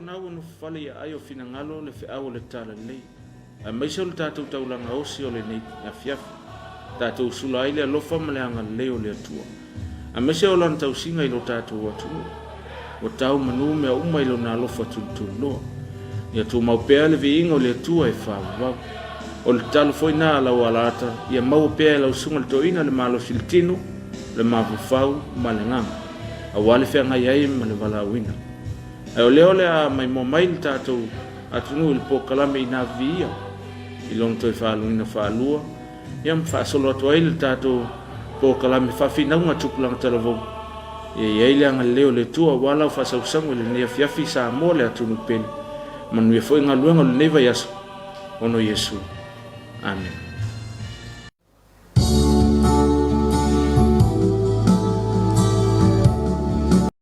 o nau no fale ia ai o finagalo le feʻau le tala lelei ae maise o le tatou taulaga osi o lenei afiafi tatou sula ai le alofa ma le agalelei o le atua a maise o lana tausiga i lo tatou atunuu o tau manu mea uma i lona alofa tulutululoa ia tumau pea le viiga o le atua e faavavau o le talo foi na lau alata ia maua pea e lausuga le toʻina le malosi le tinu le mafufau ma le gaga auā le feagai ai ma le valauina ae o lea o le a maimoa mai le tatou atunuu i le pokalame ina viia i lona toe faaluina faalua ia ma faasolo atu ai le tatou pokalame faafinauga tupulaga talavou ia iai le agalelei o le atua auā lau faasausagu i lenei afiafi sa moa le atunu pele manuia foʻi galuega o lenei vaiaso ono Iesu. Amen.